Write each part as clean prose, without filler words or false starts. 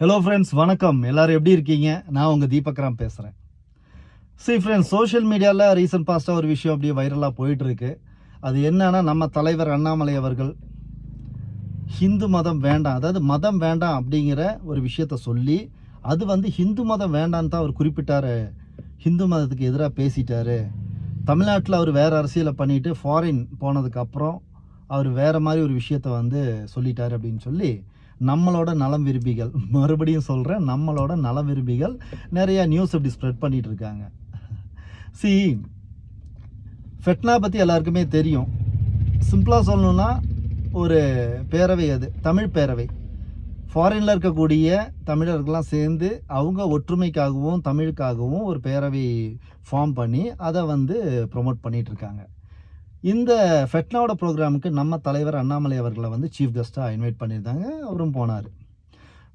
Hello friends, வணக்கம். எல்லோரும் எப்படி இருக்கீங்க? நான் உங்கள் தீபக்ராம் பேசுகிறேன். ஃப்ரெண்ட்ஸ், சோஷியல் மீடியாவில் ரீசன்ட் பாஸ்ட்டாக ஒரு விஷயம் அப்படியே வைரலாக போயிட்டுருக்கு. அது என்னன்னா, நம்ம தலைவர் அண்ணாமலை அவர்கள் ஹிந்து மதம் வேண்டாம், அதாவது மதம் வேண்டாம் அப்படிங்கிற ஒரு விஷயத்த சொல்லி, அது ஹிந்து மதம் வேண்டான்னு தான் அவர் குறிப்பிட்டார். ஹிந்து மதத்துக்கு எதிராக பேசிட்டார். தமிழ்நாட்டில் அவர் வேறு அரசியலை பண்ணிவிட்டு ஃபாரின் போனதுக்கப்புறம் அவர் வேறு மாதிரி ஒரு விஷயத்த சொல்லிட்டார் அப்படின்னு சொல்லி நம்மளோட நலம் விரும்பிகள், மறுபடியும் சொல்கிறேன், நம்மளோட நலம் விரும்பிகள் நிறையா நியூஸ் இப்படி ஸ்ப்ரெட் பண்ணிகிட்டு இருக்காங்க. ஃபெட்னா பற்றி எல்லாருக்குமே தெரியும். சிம்பிளாக சொல்லணுன்னா ஒரு பேரவை, அது தமிழ் பேரவை. ஃபாரினில் இருக்கக்கூடிய தமிழர்கள்லாம் சேர்ந்து அவங்க ஒற்றுமைக்காகவும் தமிழுக்காகவும் ஒரு பேரவை ஃபார்ம் பண்ணி அதை ப்ரொமோட் பண்ணிகிட்ருக்காங்க. இந்த ஃபெட்னாவோட ப்ரோக்ராமுக்கு நம்ம தலைவர் அண்ணாமலை அவர்களை சீஃப் கெஸ்ட்டாக இன்வைட் பண்ணியிருந்தாங்க. அவரும் போனார்.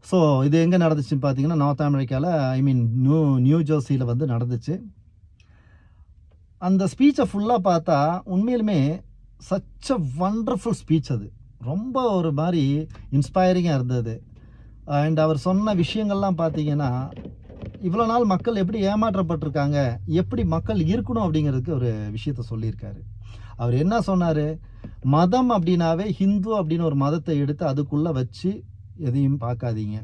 ஸோ இது எங்கே நடந்துச்சுன்னு பார்த்தீங்கன்னா, நார்த் அமெரிக்காவில் நியூ ஜெர்சியில் நடந்துச்சு. அந்த ஸ்பீச்சை ஃபுல்லாக பார்த்தா உண்மையிலுமே சச் அ வண்டர்ஃபுல் ஸ்பீச். அது ரொம்ப ஒரு மாதிரி இன்ஸ்பைரிங்காக இருந்தது. அண்ட் அவர் சொன்ன விஷயங்கள்லாம் பார்த்தீங்கன்னா, இவ்வளோ நாள் மக்கள் எப்படி ஏமாற்றப்பட்டிருக்காங்க, எப்படி மக்கள் இருக்கணும் அப்படிங்கிறதுக்கு ஒரு விஷயத்த சொல்லியிருக்காரு. அவர் என்ன சொன்னார்? மதம் அப்படின்னாவே ஹிந்து அப்படின்னு ஒரு மதத்தை எடுத்து அதுக்குள்ளே வச்சு எதையும் பார்க்காதீங்க.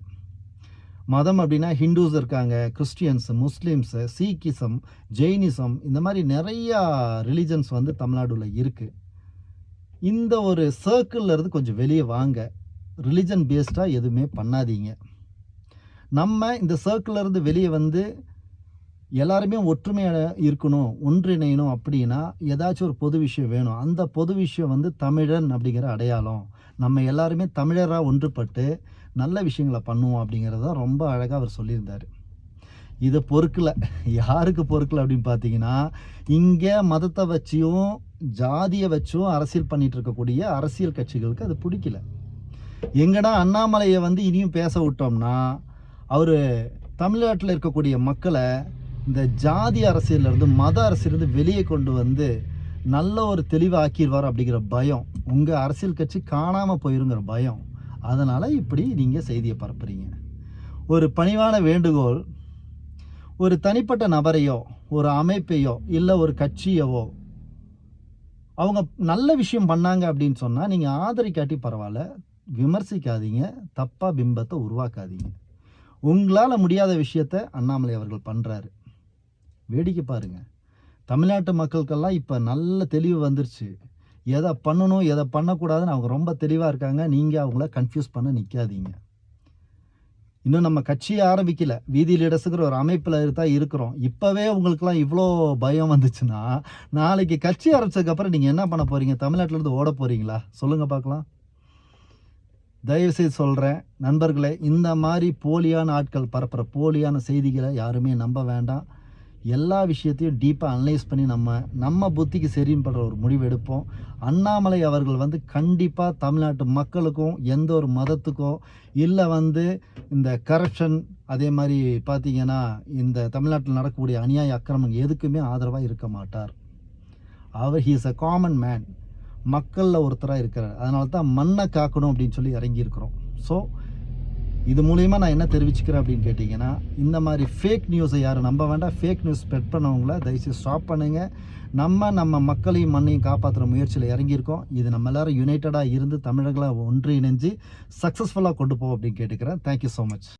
மதம் அப்படின்னா ஹிந்துஸ் இருக்காங்க, கிறிஸ்டியன்ஸ், முஸ்லீம்ஸு, சீக்கிசம், ஜெயினிசம், இந்த மாதிரி நிறையா ரிலீஜன்ஸ் தமிழ்நாடுல இருக்குது. இந்த ஒரு சர்க்கிளில் இருந்து கொஞ்சம் வெளியே வாங்க. ரிலிஜன் பேஸ்டாக எதுவுமே பண்ணாதீங்க. நம்ம இந்த சர்க்கிளில் இருந்து வெளியே எல்லாருமே ஒற்றுமையாக இருக்கணும், ஒன்றிணையணும் அப்படின்னா ஏதாச்சும் ஒரு பொது விஷயம் வேணும். அந்த பொது விஷயம் தமிழன் அப்படிங்கிற அடையாளம். நம்ம எல்லாருமே தமிழராக ஒன்றுபட்டு நல்ல விஷயங்களை பண்ணுவோம் அப்படிங்கிறத ரொம்ப அழகாக அவர் சொல்லியிருந்தார். இதை பொறுக்கலை. யாருக்கு பொறுக்கலை அப்படின்னு பார்த்தீங்கன்னா, இங்கே மதத்தை வச்சியும் ஜாதியை வச்சும் அரசியல் பண்ணிகிட்டு இருக்கக்கூடிய அரசியல் கட்சிகளுக்கு அது பிடிக்கல. எங்கடா அண்ணாமலையை இனியும் பேச விட்டோம்னா அவர் தமிழ்நாட்டில் இருக்கக்கூடிய மக்களை இந்த ஜாதி அரசியலிருந்து மத அரசியலிருந்து வெளியே கொண்டு நல்ல ஒரு தெளிவாக்கிடுவார் அப்படிங்கிற பயம், உங்கள் அரசியல் கட்சி காணாமல் போயிருங்கிற பயம். அதனால் இப்படி நீங்கள் செய்தியை பரப்புறீங்க. ஒரு பணிவான வேண்டுகோள், ஒரு தனிப்பட்ட நபரையோ ஒரு அமைப்பையோ இல்லை ஒரு கட்சியவோ அவங்க நல்ல விஷயம் பண்ணாங்க அப்படின்னு சொன்னால் நீங்கள் ஆதரிக்காட்டி பரவாயில்ல, விமர்சிக்காதீங்க, தப்பாக பிம்பத்தை உருவாக்காதீங்க. உங்களால் முடியாத விஷயத்தை அண்ணாமலை அவர்கள் பண்ணுறாரு. வேடிக்கை பாருங்கள். தமிழ்நாட்டு மக்களுக்கெல்லாம் இப்போ நல்ல தெளிவு வந்துருச்சு. எதை பண்ணணும் எதை பண்ணக்கூடாதுன்னு அவங்க ரொம்ப தெளிவாக இருக்காங்க. நீங்கள் அவங்கள கன்ஃபியூஸ் பண்ண நிற்காதீங்க. இன்னும் நம்ம கட்சியை ஆரம்பிக்கல, வீதி லீடர்ஸுங்கிற ஒரு அமைப்பில் தான் இருக்கிறோம். இப்போவே உங்களுக்குலாம் இவ்வளோ பயம் வந்துச்சுன்னா நாளைக்கு கட்சி ஆரம்பிச்சதுக்கப்புறம் நீங்கள் என்ன பண்ண போகிறீங்க? தமிழ்நாட்டிலேருந்து ஓட போகிறீங்களா? சொல்லுங்கள் பார்க்கலாம். தயவுசெய்து சொல்கிறேன் நண்பர்களே, இந்த மாதிரி போலியான ஆட்கள் பரப்புகிற போலியான செய்திகளை யாருமே நம்ப வேண்டாம். எல்லா விஷயத்தையும் டீப்பாக அனலைஸ் பண்ணி நம்ம புத்திக்கு சரின்னு படுற ஒரு முடிவு எடுப்போம். அண்ணாமலை அவர்கள் கண்டிப்பாக தமிழ்நாட்டு மக்களுக்கும் எந்த ஒரு மதத்துக்கோ இல்லை இந்த கரப்ஷன், அதே மாதிரி பார்த்திங்கன்னா இந்த தமிழ்நாட்டில் நடக்கக்கூடிய அநியாய அக்கிரமம் எதுக்குமே ஆதரவாக இருக்க மாட்டார். He is a common man, மக்களில் ஒருத்தராக இருக்கிறார். அதனால தான் மண்ணை காக்கணும் அப்படின்னு சொல்லி இறங்கியிருக்கிறோம். ஸோ இது மூலிமா நான் என்ன தெரிவிச்சுக்கிறேன் அப்படின்னு கேட்டிங்கன்னா, இந்த மாதிரி ஃபேக் நியூஸை யாரும் நம்ப வேண்டாம். ஃபேக் நியூஸ் ஸ்ப்ரெட் பண்ணவங்கள தயவுசெய்து ஸ்டாப் பண்ணுங்கள். நம்ம மக்களையும் மண்ணையும் காப்பாற்றுற முயற்சியில் இறங்கியிருக்கோம். இது நம்ம எல்லோரும் யுனைட்டடாக இருந்து தமிழர்களாக ஒன்றிணைஞ்சு சக்ஸஸ்ஃபுல்லாக கொண்டு போவோம் அப்படின்னு கேட்டுக்கிறேன். Thank you so much.